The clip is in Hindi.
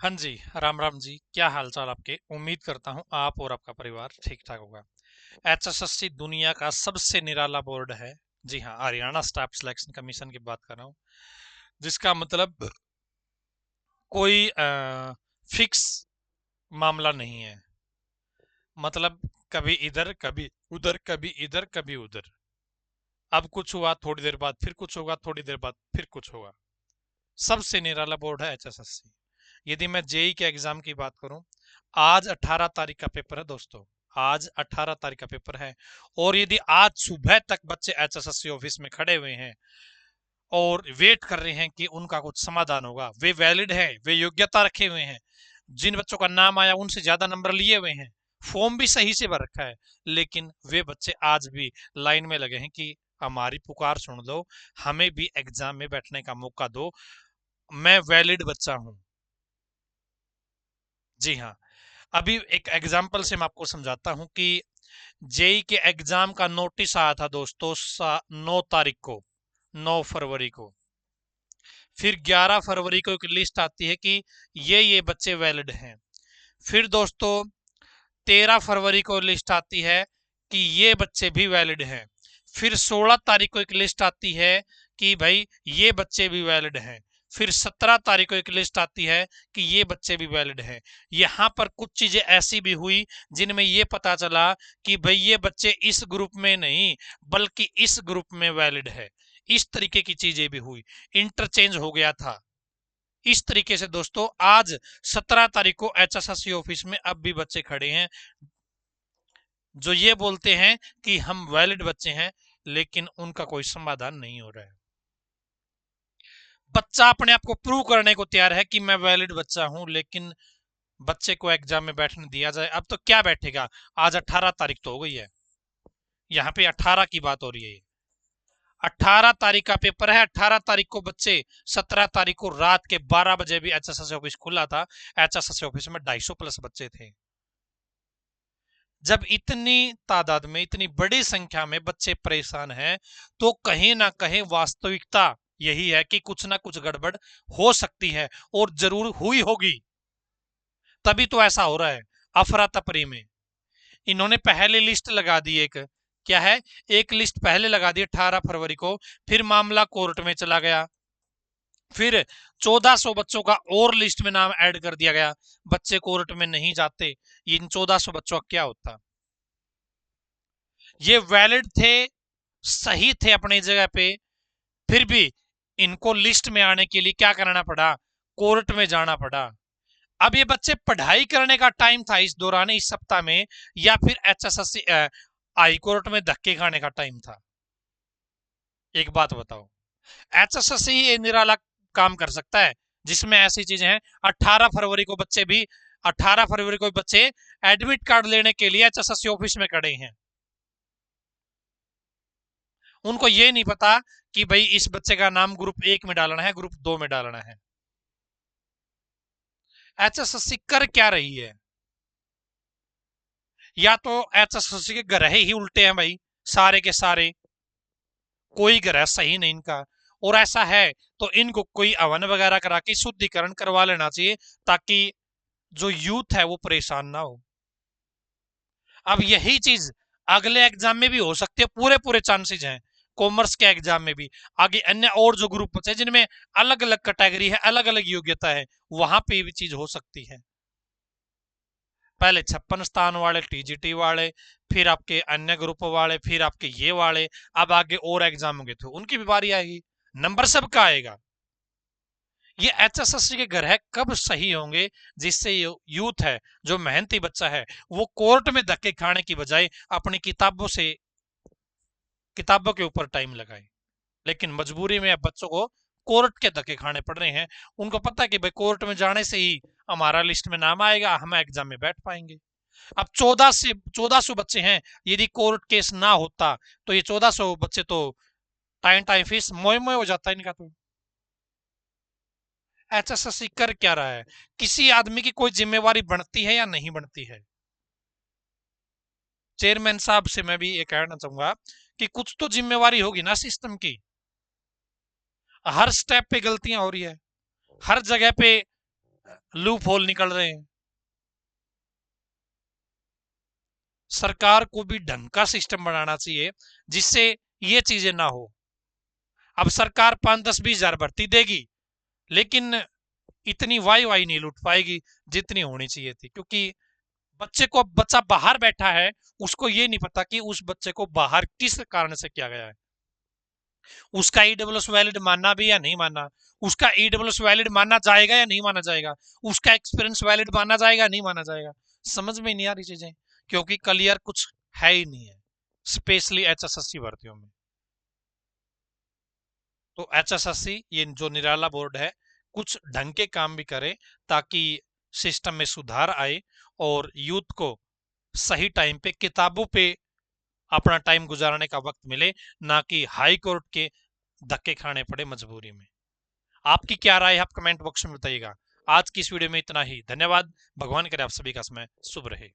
हाँ जी, राम राम जी। क्या हाल चाल आपके? उम्मीद करता हूँ आप और आपका परिवार ठीक ठाक होगा। एचएसएससी दुनिया का सबसे निराला बोर्ड है। जी हाँ, हरियाणा स्टाफ सिलेक्शन कमीशन की बात कर रहा हूँ। जिसका मतलब कोई फिक्स मामला नहीं है। मतलब कभी इधर कभी उधर, कभी इधर कभी उधर। अब कुछ हुआ, थोड़ी देर बाद फिर कुछ होगा, थोड़ी देर बाद फिर कुछ होगा। सबसे निराला बोर्ड है एचएसएससी। यदि मैं जेई के एग्जाम की बात करूं, आज 18 तारीख का पेपर है दोस्तों। आज 18 तारीख का पेपर है। और यदि आज सुबह तक बच्चे एचएसएससी ऑफिस में खड़े हुए हैं और वेट कर रहे हैं कि उनका कुछ समाधान होगा, वे वैलिड है, वे योग्यता रखे हुए हैं, जिन बच्चों का नाम आया उनसे ज्यादा नंबर लिए हुए हैं, फॉर्म भी सही से भर रखा है, लेकिन वे बच्चे आज भी लाइन में लगे हैं कि हमारी पुकार सुन लो, हमें भी एग्जाम में बैठने का मौका दो, मैं वैलिड बच्चा हूं। जी हाँ। अभी एक एग्जाम्पल से मैं आपको समझाता हूं कि जेई के एग्जाम का नोटिस आया था दोस्तों 9 तारीख को, 9 फरवरी को। फिर 11 फरवरी को एक लिस्ट आती है कि ये बच्चे वैलिड हैं। फिर दोस्तों 13 फरवरी को लिस्ट आती है कि ये बच्चे भी वैलिड हैं। फिर 16 तारीख को एक लिस्ट आती है कि भाई ये बच्चे भी वैलिड हैं। फिर 17 तारीख को एक लिस्ट आती है कि ये बच्चे भी वैलिड हैं। यहाँ पर कुछ चीजें ऐसी भी हुई जिनमें ये पता चला कि भाई ये बच्चे इस ग्रुप में नहीं बल्कि इस ग्रुप में वैलिड है। इस तरीके की चीजें भी हुई, इंटरचेंज हो गया था। इस तरीके से दोस्तों आज 17 तारीख को एचएसएससी ऑफिस में अब भी बच्चे खड़े हैं जो ये बोलते हैं कि हम वैलिड बच्चे हैं, लेकिन उनका कोई समाधान नहीं हो रहा है। बच्चा अपने आप को प्रूव करने को तैयार है कि मैं वैलिड बच्चा हूं, लेकिन बच्चे को एग्जाम में बैठने दिया जाए, अब तो क्या बैठेगा। आज 18 तारीख तो हो गई है, यहाँ पे 18 की बात हो रही है। 18 तारीख का पेपर है, 18 तारीख को बच्चे, 17 तारीख को रात के 12 बजे भी एचएसएस ऑफिस खुला था। एचएसएस ऑफिस में 250 प्लस बच्चे थे। जब इतनी तादाद में, इतनी बड़ी संख्या में बच्चे परेशान हैं, तो कहीं ना कहीं वास्तविकता यही है कि कुछ ना कुछ गड़बड़ हो सकती है, और जरूर हुई होगी। तभी तो ऐसा हो रहा है अफरा तफरी में। इन्होंने पहले लिस्ट लगा दी एक, क्या है, एक लिस्ट पहले लगा दी 18 फरवरी को। फिर मामला कोर्ट में चला गया। फिर 1400 बच्चों का और लिस्ट में नाम ऐड कर दिया गया। बच्चे कोर्ट में नहीं जाते, इन 1400 बच्चों का क्या होता। ये वैलिड थे, सही थे अपनी जगह पे, फिर भी इनको लिस्ट में आने के लिए क्या करना पड़ा, कोर्ट में जाना पड़ा। अब ये बच्चे पढ़ाई करने का टाइम था इस दौरान, इस सप्ताह में, या फिर एचएसएससी हाई कोर्ट में धक्के खाने का टाइम था। एक बात बताओ, एचएसएससी ये निराला काम कर सकता है जिसमें ऐसी चीजें हैं। 18 फरवरी को बच्चे भी, 18 फरवरी को बच्चे एडमिट कार्ड लेने के लिए एचएसएससी ऑफिस में खड़े हैं। उनको ये नहीं पता कि भाई इस बच्चे का नाम ग्रुप 1 में डालना है, ग्रुप 2 में डालना है। एचएसएससी कर क्या रही है? या तो एचएसएससी के ग्रह ही उल्टे हैं भाई, सारे के सारे, कोई ग्रह सही नहीं इनका। और ऐसा है तो इनको कोई हवन वगैरह करा के शुद्धिकरण करवा लेना चाहिए, ताकि जो यूथ है वो परेशान ना हो। अब यही चीज अगले एग्जाम में भी हो सकती है, पूरे पूरे चांसेस हैं। कॉमर्स के एग्जाम में भी, आगे अन्य और जो ग्रुप बचे जिनमें अलग अलग कैटेगरी है, अलग अलग योग्यता है, वहां पे भी चीज हो सकती है। पहले 56 स्थान वाले टीजीटी वाले, फिर आपके अन्य ग्रुप वाले, फिर आपके ये वाले, अब आगे और एग्जाम होंगे तो उनकी भी बारी आएगी, नंबर सबका आएगा। ये एचएसएससी के ग्रह कब सही होंगे जिससे यूथ है, जो मेहनती बच्चा है, वो कोर्ट में धक्के खाने की बजाय अपनी किताबों के ऊपर टाइम लगाए। लेकिन मजबूरी में अब बच्चों को कोर्ट के धक्के खाने पड़ रहे हैं। उनको पता है कि भाई कोर्ट में जाने से ही हमारा लिस्ट में नाम आएगा, हम एग्जाम में बैठ पाएंगे। अब 1400 बच्चे हैं, यदि कोर्ट केस ना होता तो ये 1400 बच्चे तो टाइम टाइम फीस मोए मोए हो जाता है इनका। तो एचएसएससी कर क्या रहा है? किसी आदमी की कोई जिम्मेवारी बनती है या नहीं बनती है? चेयरमैन साहब से मैं भी ये कहना चाहूंगा कि कुछ तो जिम्मेवारी होगी ना सिस्टम की। हर स्टेप पे गलतियां हो रही है, हर जगह पे लूप होल निकल रहे हैं। सरकार को भी ढंग का सिस्टम बनाना चाहिए जिससे ये चीजें ना हो। अब सरकार 5, 10, 20 हजार भर्ती देगी, लेकिन इतनी वाई वाई नहीं लूट पाएगी जितनी होनी चाहिए थी, क्योंकि बच्चे को, बच्चा बाहर बैठा है, उसको ये नहीं पता कि उस बच्चे को बाहर किस कारण से किया गया है। उसका ईडब्ल्यूएस वैलिड मानना भी या नहीं मानना, उसका ईडब्ल्यूएस वैलिड मानना जाएगा या नहीं माना जाएगा, उसका एक्सपीरियंस वैलिड माना जाएगा नहीं माना जाएगा, समझ में नहीं आ रही चीजें, क्योंकि क्लियर कुछ है ही नहीं है, स्पेशली एचएसएससी भर्तियों में। तो एचएसएससी, ये जो निराला बोर्ड है, कुछ ढंग के काम भी करे ताकि सिस्टम में सुधार आए और यूथ को सही टाइम पे किताबों पे अपना टाइम गुजारने का वक्त मिले, ना कि हाई कोर्ट के धक्के खाने पड़े मजबूरी में। आपकी क्या राय है, आप कमेंट बॉक्स में बताइएगा। आज की इस वीडियो में इतना ही, धन्यवाद। भगवान करे आप सभी का समय शुभ रहे।